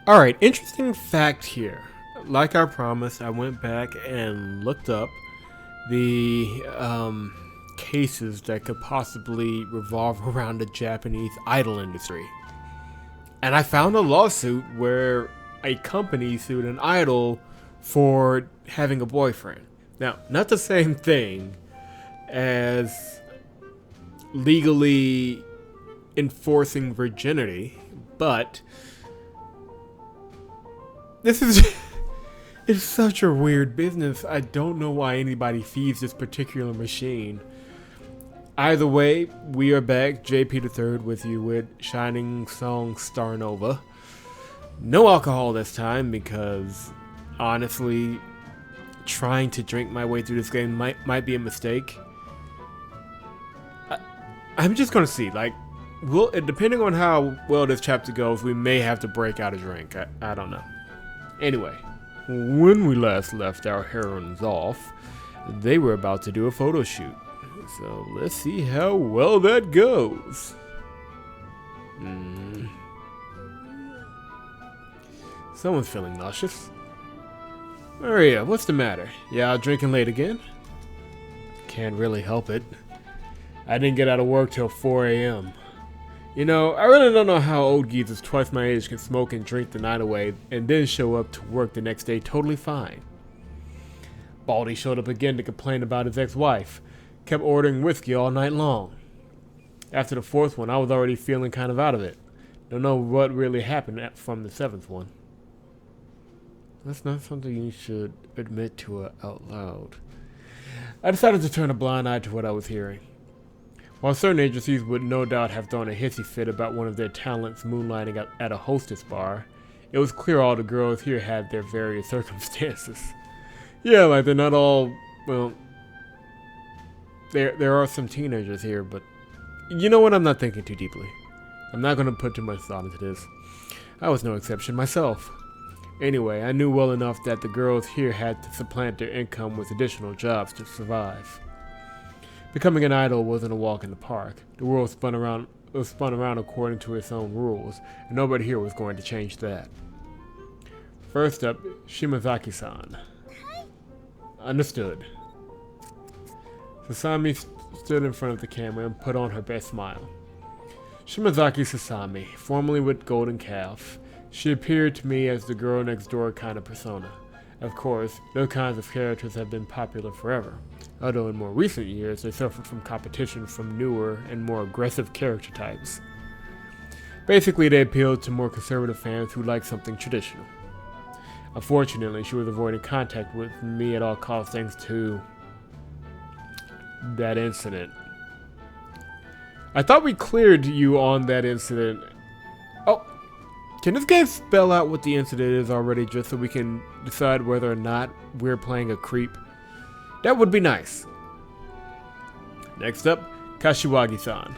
Alright, interesting fact here. Like I promised, I went back and looked up the cases that could possibly revolve around the Japanese idol industry. And I found a lawsuit where a company sued an idol for having a boyfriend. Now, not the same thing as legally enforcing virginity, but this is it's such a weird business. I don't know why anybody feeds this particular machine. Either way, we are back, JP the Third, with you with Shining Song Starnova. No alcohol this time because, honestly, trying to drink my way through this game might be a mistake. I'm just gonna see, like, depending on how well this chapter goes, we may have to break out a drink. I don't know. Anyway, when we last left our heroines off, they were about to do a photo shoot. So let's see how well that goes. Someone's feeling nauseous. Maria, what's the matter? You out drinking late again? Can't really help it. I didn't get out of work till 4 a.m. You know, I really don't know how old geezers twice my age can smoke and drink the night away and then show up to work the next day totally fine. Baldy showed up again to complain about his ex-wife. Kept ordering whiskey all night long. After the fourth one, I was already feeling kind of out of it. Don't know what really happened from the seventh one. That's not something you should admit to out loud. I decided to turn a blind eye to what I was hearing. While certain agencies would no doubt have thrown a hissy fit about one of their talents moonlighting at a hostess bar, it was clear all the girls here had their various circumstances. Yeah, like they're not all, well, there are some teenagers here, but you know what, I'm not thinking too deeply. I'm not going to put too much thought into this. I was no exception myself. Anyway, I knew well enough that the girls here had to supplant their income with additional jobs to survive. Becoming an idol wasn't a walk in the park. The world spun around according to its own rules, and nobody here was going to change that. First up, Shimazaki-san. Understood. Sasami stood in front of the camera and put on her best smile. Shimazaki Sasami, formerly with Golden Calf. She appeared to me as the girl next door kind of persona. Of course, those kinds of characters have been popular forever, although in more recent years they suffered from competition from newer and more aggressive character types. Basically, they appealed to more conservative fans who like something traditional. Unfortunately, she was avoiding contact with me at all costs thanks to that incident. I thought we cleared you on that incident. Oh, can this game spell out what the incident is already just so we can decide whether or not we're playing a creep? That would be nice. Next up, Kashiwagi-san.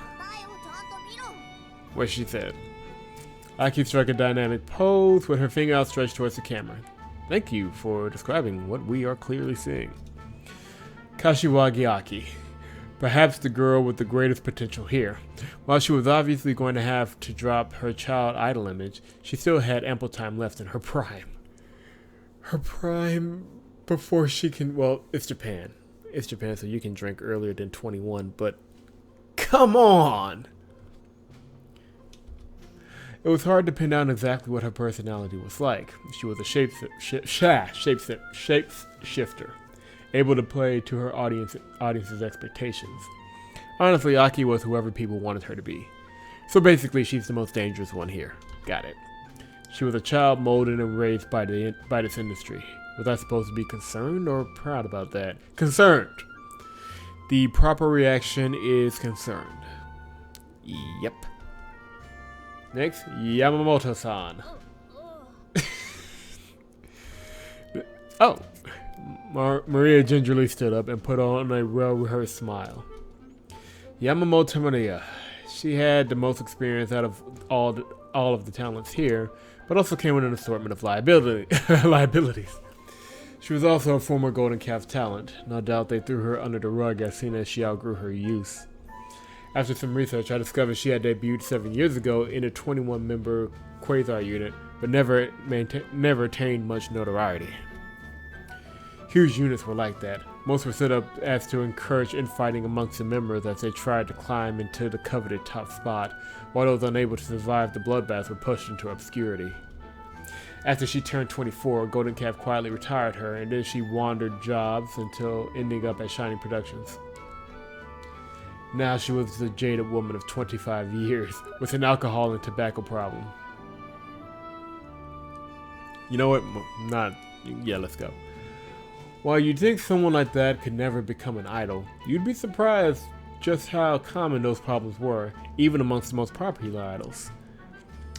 What she said. Aki struck a dynamic pose with her finger outstretched towards the camera. Thank you for describing what we are clearly seeing. Kashiwagi Aki. Perhaps the girl with the greatest potential here. While she was obviously going to have to drop her child idol image, she still had ample time left in her prime. Her prime before she can, well, it's Japan. It's Japan, so you can drink earlier than 21, but come on! It was hard to pin down exactly what her personality was like. She was a shapeshifter, able to play to her audience's expectations. Honestly, Aki was whoever people wanted her to be. So basically, she's the most dangerous one here. Got it. She was a child molded and raised by this industry. Was I supposed to be concerned or proud about that? Concerned. The proper reaction is concerned. Yep. Next, Yamamoto-san. Oh. Maria gingerly stood up and put on a well-rehearsed smile. Yamamoto Maria. She had the most experience out of all of the talents here, but also came with an assortment of liabilities. She was also a former Golden Calf talent. No doubt they threw her under the rug as soon as she outgrew her use. After some research, I discovered she had debuted 7 years ago in a 21-member Quasar unit but never attained much notoriety. Huge units were like that. Most were set up as to encourage infighting amongst the members as they tried to climb into the coveted top spot, while those unable to survive the bloodbath were pushed into obscurity. After she turned 24, Golden Calf quietly retired her, and then she wandered jobs until ending up at Shining Productions. Now she was a jaded woman of 25 years, with an alcohol and tobacco problem. You know what? Yeah, let's go. While you'd think someone like that could never become an idol, you'd be surprised just how common those problems were, even amongst the most popular idols.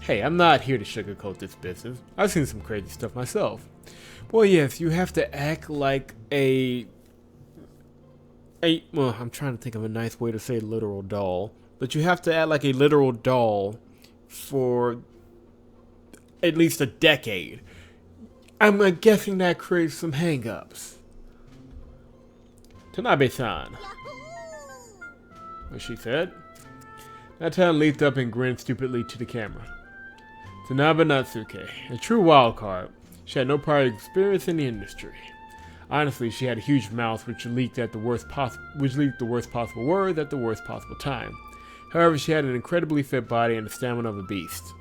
Hey, I'm not here to sugarcoat this business. I've seen some crazy stuff myself. Well, yes, you have to act like well, I'm trying to think of a nice way to say literal doll, but you have to act like a literal doll for at least a decade. I'm guessing that creates some hang-ups. Tanabe-san. What she said? Natan leaped up and grinned stupidly to the camera. Tanabe Natsuke, a true wild card. She had no prior experience in the industry. Honestly, she had a huge mouth which leaked the worst possible words at the worst possible time. However, she had an incredibly fit body and the stamina of a beast.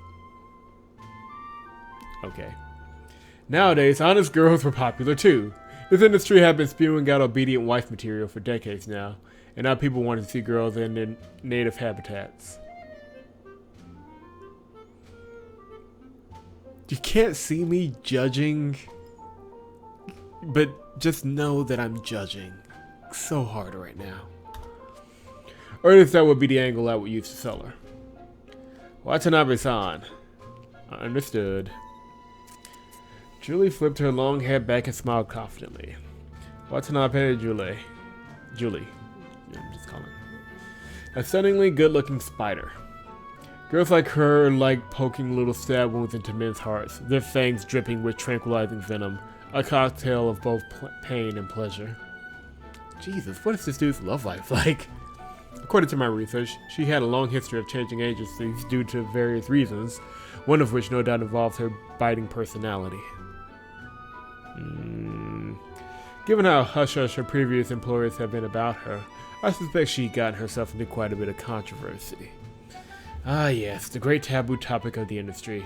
Okay. Nowadays, honest girls were popular too. This industry had been spewing out obedient wife material for decades now, and now people wanted to see girls in their native habitats. You can't see me judging, but just know that I'm judging so hard right now. Or at least that would be the angle I would use to sell her. Watanabe-san. Understood. Julie flipped her long hair back and smiled confidently. Watanabe Julie. Yeah, I'm just calling her. A stunningly good-looking spider. Girls like her like poking little stab wounds into men's hearts, their fangs dripping with tranquilizing venom, a cocktail of both pain and pleasure. Jesus, what is this dude's love life like? According to my research, she had a long history of changing agencies due to various reasons, one of which no doubt involves her biting personality. Given how hush-hush her previous employers have been about her, I suspect she got herself into quite a bit of controversy. Ah yes, the great taboo topic of the industry.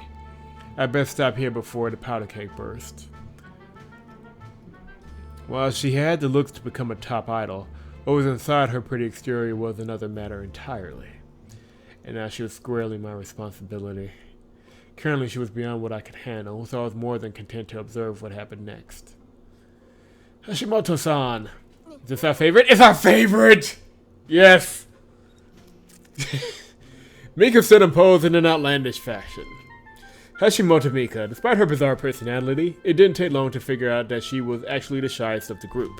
I best stop here before the powder cake burst. While she had the looks to become a top idol, what was inside her pretty exterior was another matter entirely. And now she was squarely my responsibility. Currently she was beyond what I could handle, so I was more than content to observe what happened next. Hashimoto-san! Is this our favorite? It's our favorite! Yes! Mika stood and posed in an outlandish fashion. Hashimoto Mika, despite her bizarre personality, it didn't take long to figure out that she was actually the shyest of the group.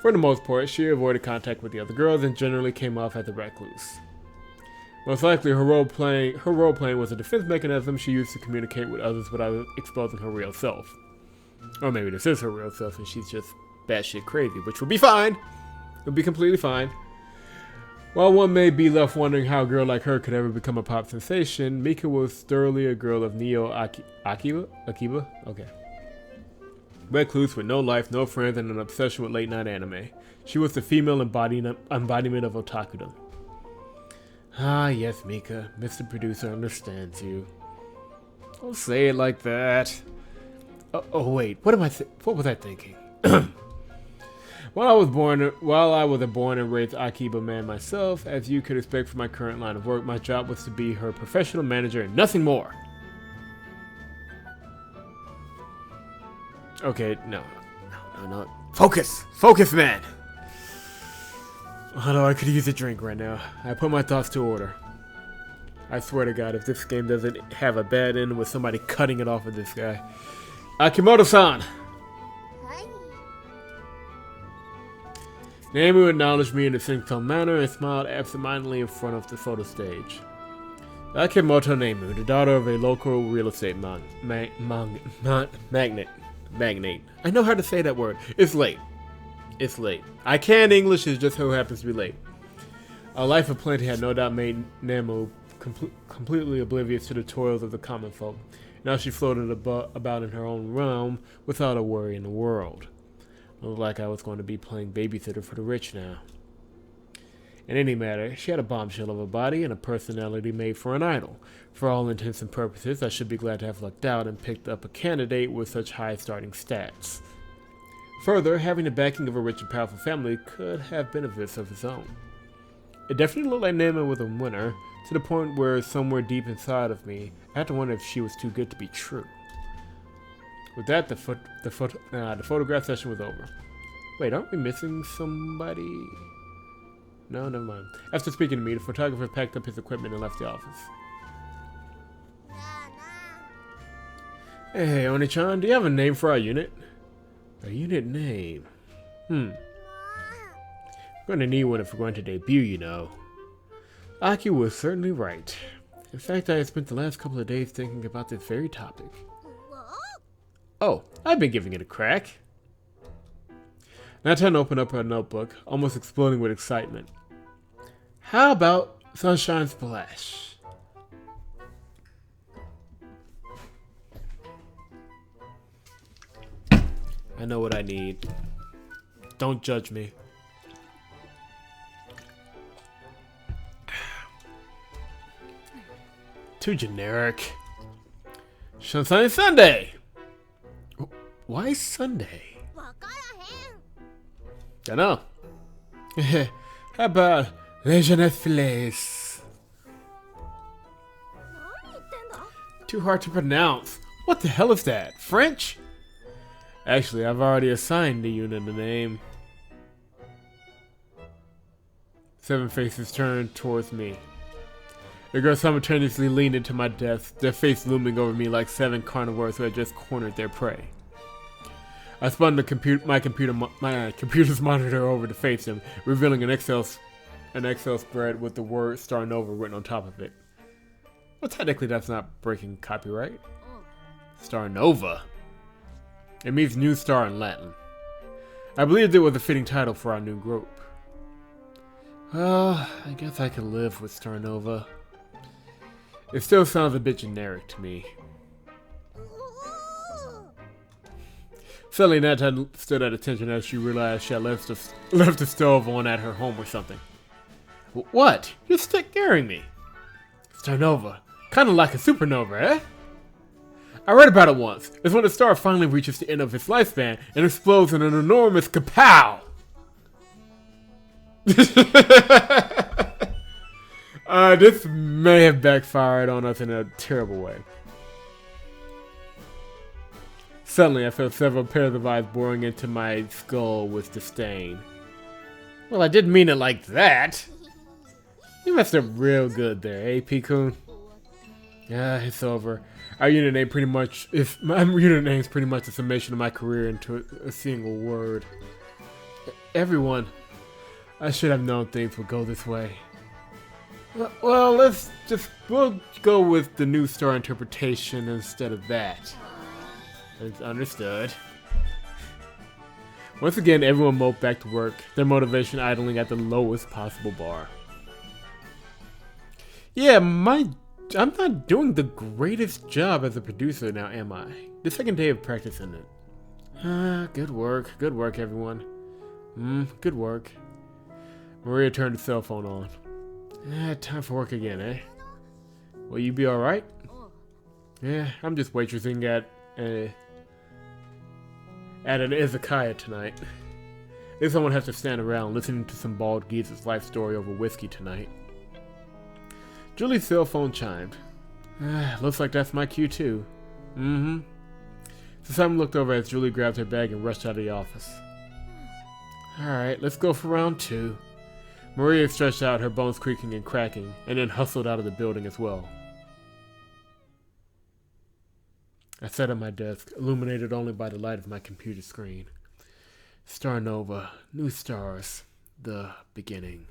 For the most part, she avoided contact with the other girls and generally came off as a recluse. Most likely, her role-playing was a defense mechanism she used to communicate with others without exposing her real self. Or maybe this is her real self and she's just batshit crazy, which would be fine. It would be completely fine. While one may be left wondering how a girl like her could ever become a pop sensation, Mika was thoroughly a girl of Akiba? Okay. Recluse with no life, no friends, and an obsession with late-night anime. She was the female embodiment of otakudom. Ah, yes, Mika. Mr. Producer understands you. Don't say it like that. Oh wait, what was I thinking? While I was a born and raised Akiba man myself, as you could expect from my current line of work, my job was to be her professional manager and nothing more. Okay, no. Focus, man! Although I could use a drink right now. I put my thoughts to order. I swear to God, if this game doesn't have a bad end with somebody cutting it off of this guy. Akimoto-san! Nemu acknowledged me in a sing-song manner and smiled absentmindedly in front of the photo stage. Akimoto Nemu, the daughter of a local real estate magnate. I know how to say that word. It's late. I can English, it just so happens to be late. A life of plenty had no doubt made Nemu completely oblivious to the toils of the common folk. Now she floated about in her own realm without a worry in the world. It looked like I was going to be playing babysitter for the rich now. In any matter, she had a bombshell of a body and a personality made for an idol. For all intents and purposes, I should be glad to have lucked out and picked up a candidate with such high starting stats. Further, having the backing of a rich and powerful family could have benefits of its own. It definitely looked like Nama was a winner, to the point where somewhere deep inside of me, I had to wonder if she was too good to be true. With that, the photograph session was over. Wait, aren't we missing somebody? No, never mind. After speaking to me, the photographer packed up his equipment and left the office. Hey, Oni-chan, do you have a name for our unit? A unit name? We're gonna need one if we're going to debut, you know. Aki was certainly right. In fact, I have spent the last couple of days thinking about this very topic. Oh, I've been giving it a crack. Natan opened up her notebook, almost exploding with excitement. How about Sunshine Splash? I know what I need. Don't judge me. Too generic. Sunshine Sunday! Why Sunday? I know. How about Les Jeunesse Filets? Too hard to pronounce. What the hell is that? French? Actually, I've already assigned the unit a name. Seven faces turned towards me. The girls simultaneously leaned into my desk, their face looming over me like seven carnivores who had just cornered their prey. I spun my computer's monitor over to face them, revealing an Excel spread with the word Starnova written on top of it. Well, technically that's not breaking copyright. Starnova. It means new star in Latin. I believed it was a fitting title for our new group. Well, I guess I could live with Starnova. It still sounds a bit generic to me. Suddenly, Nata stood at attention as she realized she had left the stove on at her home or something. What? You're scaring me. Starnova. Kind of like a supernova, eh? I read about it once. It's when a star finally reaches the end of its lifespan and explodes in an enormous kapow! This may have backfired on us in a terrible way. Suddenly, I felt several pairs of eyes boring into my skull with disdain. Well, I didn't mean it like that. You messed up real good there, eh, P-kun? Yeah, it's over. My unit name's pretty much a summation of my career into a single word. Everyone. I should have known things would go this way. Well, we'll go with the new star interpretation instead of that. It's understood. Once again, everyone moped back to work, their motivation idling at the lowest possible bar. Yeah, I'm not doing the greatest job as a producer now, am I? The second day of practicing it. Good work, everyone. Good work. Maria turned the cell phone on. Time for work again, eh? Will you be alright? Yeah, I'm just waitressing at an izakaya tonight. At least someone has to stand around listening to some bald geezer's life story over whiskey tonight. Julie's cell phone chimed. Looks like that's my cue too. So Simon looked over as Julie grabbed her bag and rushed out of the office. Alright, let's go for round 2. Maria stretched out, her bones creaking and cracking, and then hustled out of the building as well. I sat at my desk, illuminated only by the light of my computer screen. Starnova, new stars, the beginning.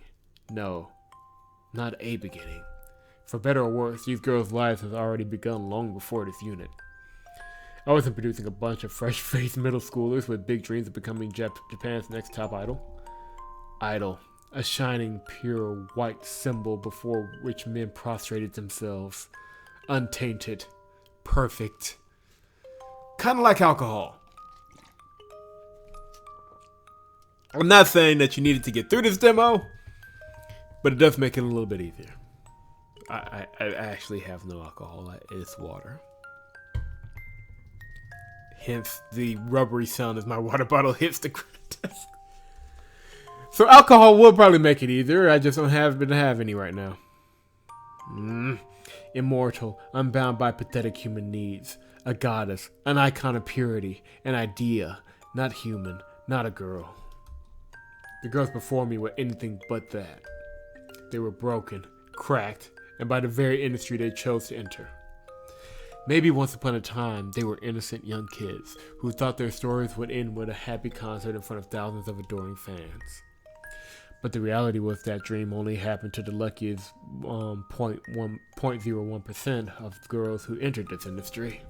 No, not a beginning. For better or worse, these girls' lives have already begun long before this unit. I wasn't producing a bunch of fresh-faced middle schoolers with big dreams of becoming Japan's next top idol. A shining, pure white symbol before which men prostrated themselves. Untainted. Perfect. Kind of like alcohol. I'm not saying that you needed to get through this demo, but it does make it a little bit easier. I actually have no alcohol. It's water. Hence the rubbery sound as my water bottle hits the desk. So alcohol will probably make it easier. I just don't have any right now. Immortal, unbound by pathetic human needs. A goddess, an icon of purity, an idea. Not human, not a girl. The girls before me were anything but that. They were broken, cracked, and by the very industry they chose to enter. Maybe once upon a time, they were innocent young kids who thought their stories would end with a happy concert in front of thousands of adoring fans. But the reality was that dream only happened to the luckiest 0.01% of girls who entered this industry.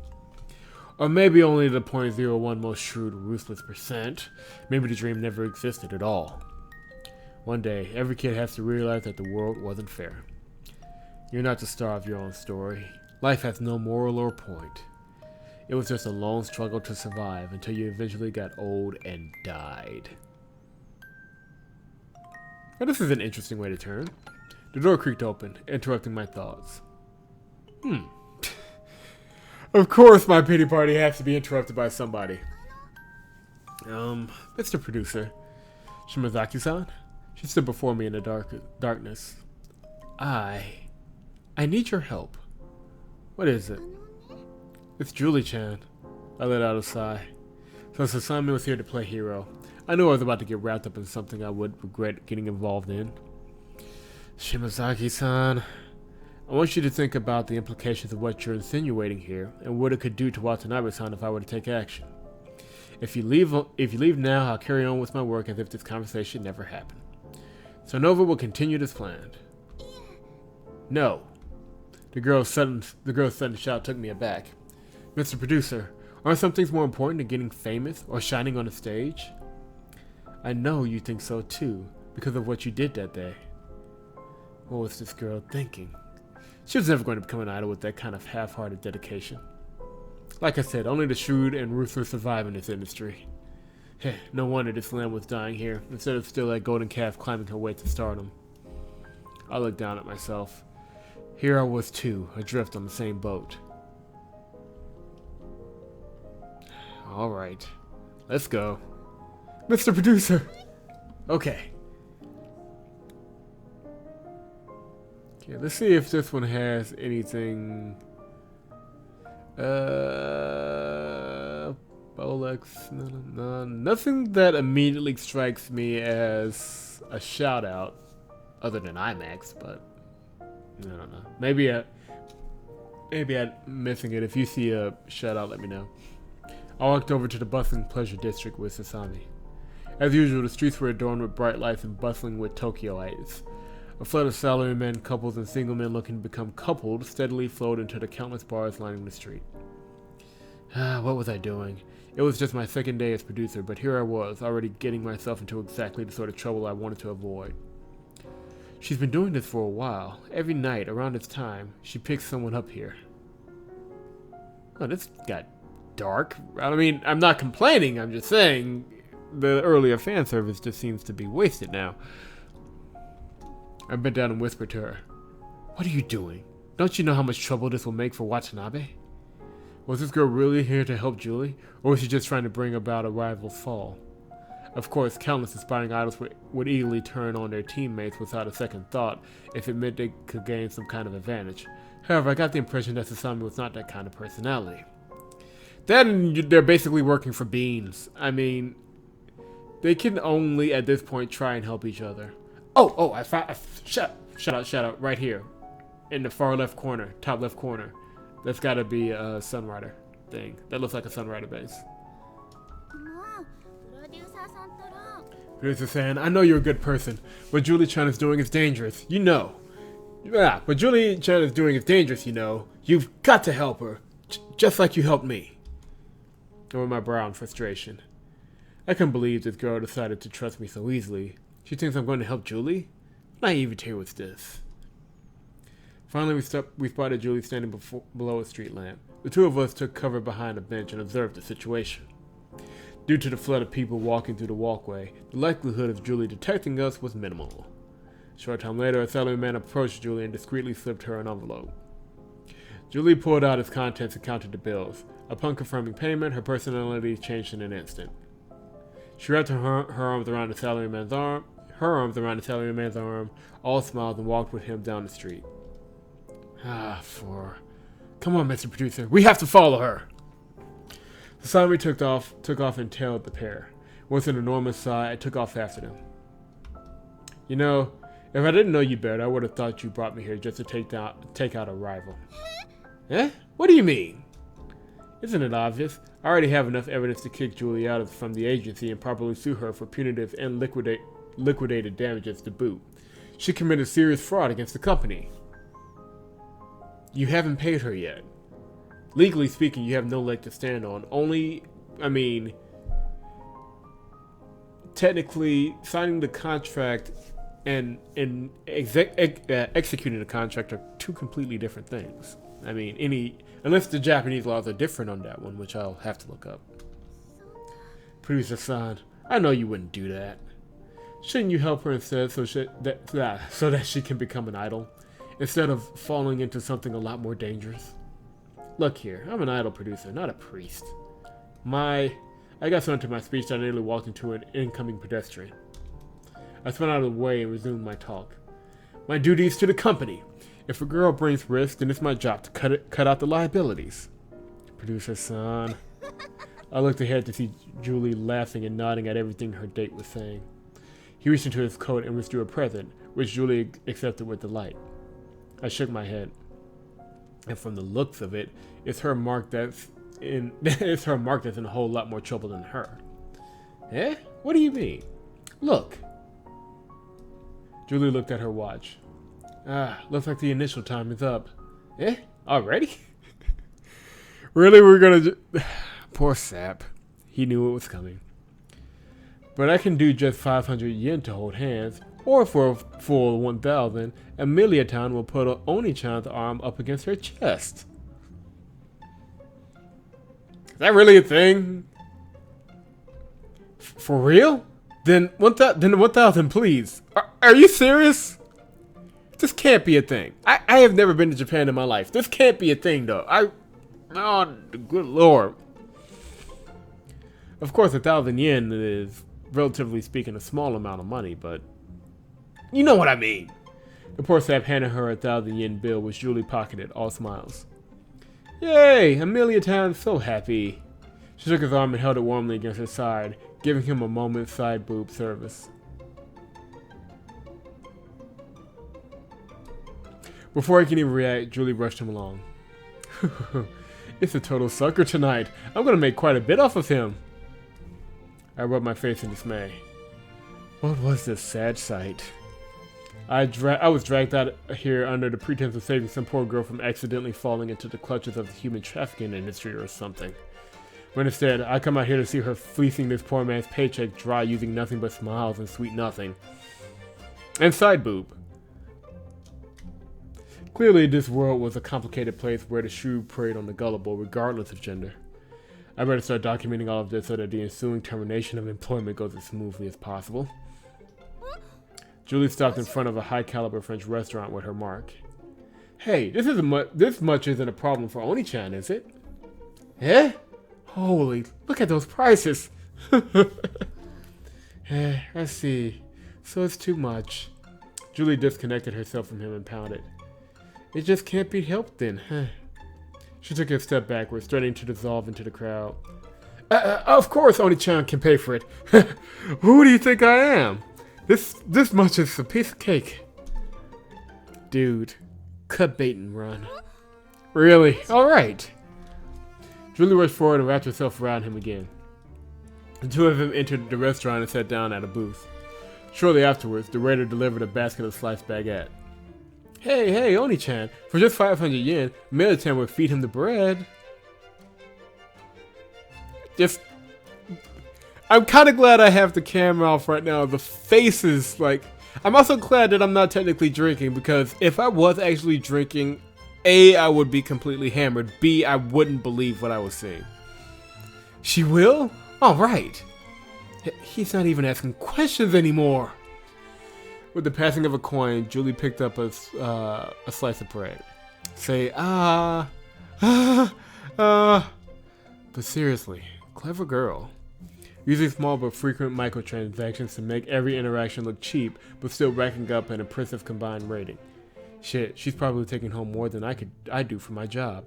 Or maybe only the 0.01 most shrewd, ruthless percent. Maybe the dream never existed at all. One day, every kid has to realize that the world wasn't fair. You're not the star of your own story. Life has no moral or point. It was just a long struggle to survive until you eventually got old and died. Now, this is an interesting way to turn. The door creaked open, interrupting my thoughts. Of course my pity party has to be interrupted by somebody. Mr. Producer. Shimazaki-san? She stood before me in the darkness. I need your help. What is it? It's Julie-chan. I let out a sigh. So Sasami was here to play hero. I knew I was about to get wrapped up in something I would regret getting involved in. Shimazaki-san, I want you to think about the implications of what you're insinuating here and what it could do to Watanabe-san if I were to take action. If you leave now, I'll carry on with my work as if this conversation never happened. Starnova will continue as planned. No. The girl's sudden shout took me aback. Mr. Producer, aren't some things more important than getting famous or shining on a stage? I know you think so too, because of what you did that day. What was this girl thinking? She was never going to become an idol with that kind of half-hearted dedication. Like I said, only the shrewd and ruthless survive in this industry. Heh, no wonder this lamb was dying here, instead of still that golden calf climbing her way to stardom. I looked down at myself. Here I was too, adrift on the same boat. Alright, let's go. Mr. Producer! Okay. Okay, let's see if this one has anything. Bolex. No, nothing that immediately strikes me as a shout out, other than IMAX, but I don't know. Maybe I'm missing it. If you see a shout out, let me know. I walked over to the bustling pleasure district with Sasami. As usual, the streets were adorned with bright lights and bustling with Tokyoites. A flood of salarymen, couples, and single men looking to become coupled steadily flowed into the countless bars lining the street. What was I doing? It was just my second day as producer, but here I was, already getting myself into exactly the sort of trouble I wanted to avoid. She's been doing this for a while. Every night, around this time, she picks someone up here. Oh, this got dark. I mean, I'm not complaining, I'm just saying the earlier fan service just seems to be wasted now. I bent down and whispered to her. What are you doing? Don't you know how much trouble this will make for Watanabe? Was this girl really here to help Julie, or was she just trying to bring about a rival's fall? Of course, countless aspiring idols would eagerly turn on their teammates without a second thought if it meant they could gain some kind of advantage. However, I got the impression that Sasami was not that kind of personality. Then they're basically working for beans. I mean, they can only at this point try and help each other. I found shout out right here in the far left corner, top left corner. That's gotta be a Sunrider thing. That looks like a Sunrider base. Producer-san, I know you're a good person. What Julie-chan is doing is dangerous. You know. Yeah, what Julie-chan is doing is dangerous, you know. You've got to help her. Just like you helped me. Over my brow in frustration. I couldn't believe this girl decided to trust me so easily. She thinks I'm going to help Julie? What naivete was this? Finally, we spotted Julie standing below a street lamp. The two of us took cover behind a bench and observed the situation. Due to the flood of people walking through the walkway, the likelihood of Julie detecting us was minimal. A short time later, a salary man approached Julie and discreetly slipped her an envelope. Julie pulled out its contents and counted the bills. Upon confirming payment, her personality changed in an instant. She wrapped her arms around the salaryman's arm, all smiled, and walked with him down the street. Come on, Mr. Producer, we have to follow her. The salary took off and tailed the pair. With an enormous sigh, I took off after them. You know, if I didn't know you better, I would have thought you brought me here just to take out a rival. Eh? What do you mean? Isn't it obvious? I already have enough evidence to kick Julie out from the agency and properly sue her for punitive and liquidated damages to boot. She committed serious fraud against the company. You haven't paid her yet. Legally speaking, you have no leg to stand on. Technically, signing the contract and executing the contract are two completely different things. Unless the Japanese laws are different on that one, which I'll have to look up. Producer-san, I know you wouldn't do that. Shouldn't you help her instead so that she can become an idol, instead of falling into something a lot more dangerous? Look here, I'm an idol producer, not a priest. I got so into my speech that I nearly walked into an incoming pedestrian. I spun out of the way and resumed my talk. My duty is to the company. If a girl brings risk, then it's my job to cut out the liabilities. Producer-san. I looked ahead to see Julie laughing and nodding at everything her date was saying. He reached into his coat and withdrew a present, which Julie accepted with delight. I shook my head. And from the looks of it, it's her mark that's in a whole lot more trouble than her. Eh? What do you mean? Look. Julie looked at her watch. Looks like the initial time is up. Eh? Already? Really? We're gonna Poor sap. He knew it was coming. But I can do just 500 yen to hold hands, or for a full 1,000, Amelia-tan will put Oni-chan's arm up against her chest. Is that really a thing? For real? Then 1,000, please. Are you serious? This can't be a thing. I have never been to Japan in my life. This can't be a thing, though. Oh, good lord. Of course, 1,000 yen is, relatively speaking, a small amount of money, but you know what I mean. The poor sap handed her a 1,000 yen bill, which Julie pocketed, all smiles. Yay! Amelia-tan's so happy. She took his arm and held it warmly against her side, giving him a moment's side boob service. Before he can even react, Julie rushed him along. It's a total sucker tonight. I'm gonna make quite a bit off of him. I rubbed my face in dismay. What was this sad sight? I was dragged out here under the pretense of saving some poor girl from accidentally falling into the clutches of the human trafficking industry or something. When instead, I come out here to see her fleecing this poor man's paycheck dry using nothing but smiles and sweet nothing. And side boob. Clearly, this world was a complicated place where the shrewd preyed on the gullible regardless of gender. I better start documenting all of this so that the ensuing termination of employment goes as smoothly as possible. Julie stopped in front of a high-caliber French restaurant with her mark. Hey, this much isn't a problem for Oni-chan, is it? Eh? Holy, look at those prices! I see. So it's too much. Julie disconnected herself from him and pounded. It just can't be helped then, huh? She took a step backwards, threatening to dissolve into the crowd. Of course Oni-chan can pay for it. Who do you think I am? This much is a piece of cake. Dude, cut bait and run. Really? Alright. Julie rushed forward and wrapped herself around him again. The two of them entered the restaurant and sat down at a booth. Shortly afterwards, the waiter delivered a basket of sliced baguette. Hey, Oni-chan, for just 500 yen, Amelia-tan would feed him the bread. I'm kind of glad I have the camera off right now. The faces, like, I'm also glad that I'm not technically drinking, because if I was actually drinking, A, I would be completely hammered. B, I wouldn't believe what I was seeing. She will? All right. He's not even asking questions anymore. With the passing of a coin, Julie picked up a slice of bread. Say, but seriously, clever girl. Using small but frequent microtransactions to make every interaction look cheap, but still racking up an impressive combined rating. Shit, she's probably taking home more than I do for my job.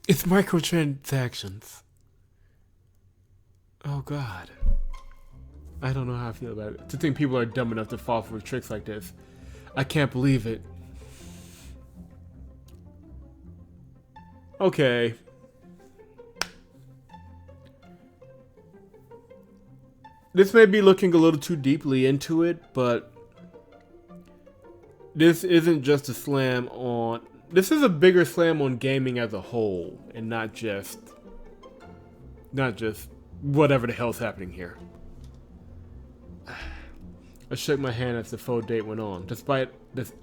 It's microtransactions. Oh God. I don't know how I feel about it. To think people are dumb enough to fall for tricks like this. I can't believe it. Okay. This may be looking a little too deeply into it, but this isn't just a slam on... This is a bigger slam on gaming as a whole, and not just whatever the hell's happening here. I shook my hand as the faux date went on, despite this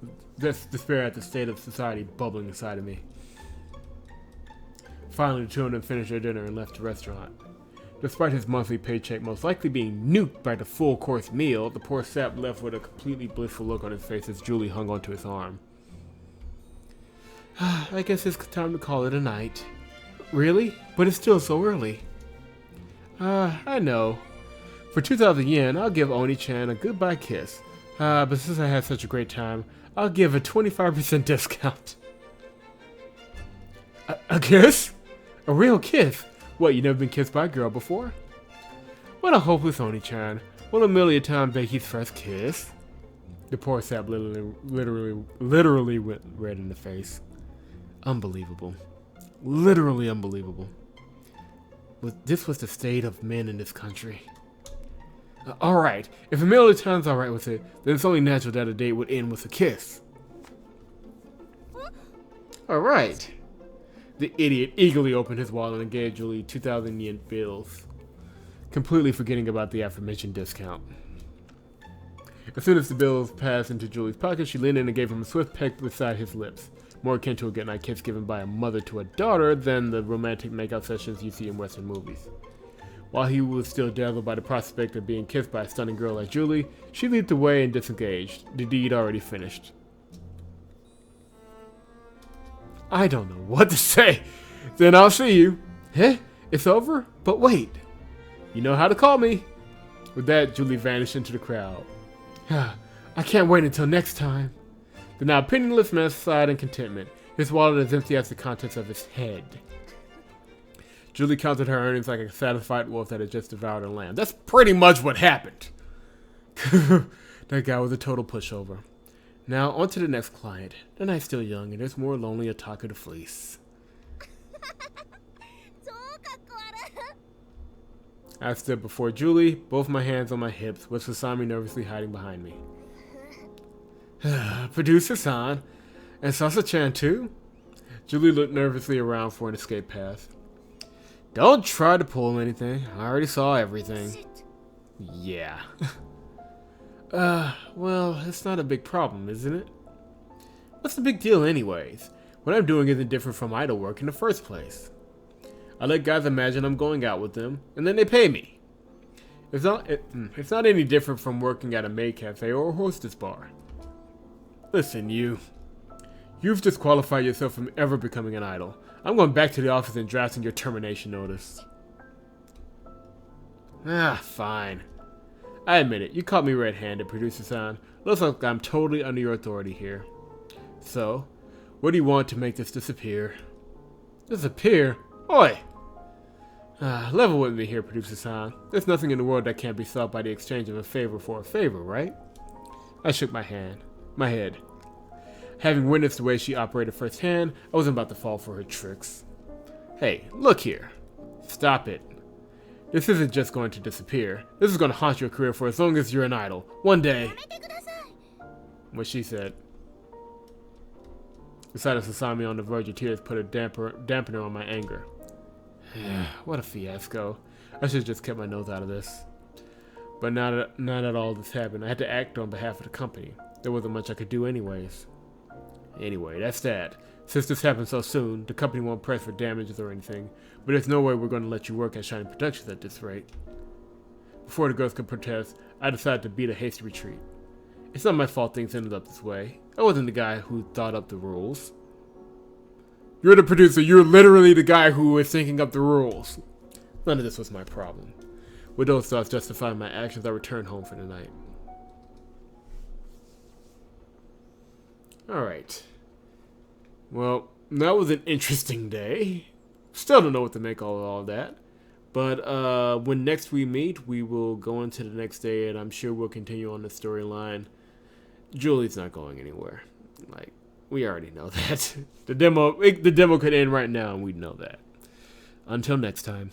despair at the state of society bubbling inside of me. Finally, the two of them finished their dinner and left the restaurant. Despite his monthly paycheck most likely being nuked by the full-course meal, the poor sap left with a completely blissful look on his face as Julie hung onto his arm. I guess it's time to call it a night. Really? But it's still so early. I know. For 2,000 yen, I'll give Oni-chan a goodbye kiss. But since I had such a great time, I'll give a 25% discount. A kiss? A real kiss? What, you never been kissed by a girl before? What a hopeless Oni-chan. Will Amelia Tom Becky's first kiss? The poor sap literally went red in the face. Unbelievable. Literally unbelievable. This was the state of men in this country. Alright, if Amelia Tom's alright with it, then it's only natural that a date would end with a kiss. Alright. The idiot eagerly opened his wallet and gave Julie 2,000 yen bills, completely forgetting about the aforementioned discount. As soon as the bills passed into Julie's pocket, she leaned in and gave him a swift peck beside his lips, more akin to a goodnight kiss given by a mother to a daughter than the romantic makeout sessions you see in Western movies. While he was still dazzled by the prospect of being kissed by a stunning girl like Julie, she leaped away and disengaged, the deed already finished. I don't know what to say. Then I'll see you. Heh? It's over? But wait. You know how to call me. With that, Julie vanished into the crowd. I can't wait until next time. The now penniless man sighed in contentment, his wallet as empty as the contents of his head. Julie counted her earnings like a satisfied wolf that had just devoured a lamb. That's pretty much what happened. That guy was a total pushover. Now, on to the next client. The night's still young, and there's more lonely otaku to fleece. I stood before Julie, both my hands on my hips, with Sasami nervously hiding behind me. Producer-san, and Sasa-chan too? Julie looked nervously around for an escape path. Don't try to pull anything. I already saw everything. Yeah. Well, it's not a big problem, isn't it? What's the big deal anyways? What I'm doing isn't different from idol work in the first place. I let guys imagine I'm going out with them, and then they pay me. It's not any different from working at a maid cafe or a hostess bar. Listen, you've disqualified yourself from ever becoming an idol. I'm going back to the office and drafting your termination notice. Fine. I admit it, you caught me red-handed, producer-san. Looks like I'm totally under your authority here. So, what do you want to make this disappear? Disappear? Oi! Level with me here, producer-san. There's nothing in the world that can't be solved by the exchange of a favor for a favor, right? I shook my head. Having witnessed the way she operated firsthand, I wasn't about to fall for her tricks. Hey, look here. Stop it. This isn't just going to disappear. This is going to haunt your career for as long as you're an idol. One day... What she said. The sight of Sasami on the verge of tears put a dampener on my anger. What a fiasco. I should have just kept my nose out of this. But now that all this happened, I had to act on behalf of the company. There wasn't much I could do anyways. Anyway, that's that. Since this happened so soon, the company won't press for damages or anything, but there's no way we're going to let you work at Shining Productions at this rate. Before the girls could protest, I decided to beat a hasty retreat. It's not my fault things ended up this way. I wasn't the guy who thought up the rules. You're the producer. You're literally the guy who was thinking up the rules. None of this was my problem. With those thoughts justifying my actions, I returned home for the night. Alright. Well, that was an interesting day. Still don't know what to make of all that. But when next we meet, we will go into the next day, and I'm sure we'll continue on the storyline. Julie's not going anywhere. Like, we already know that. The demo could end right now, and we'd know that. Until next time.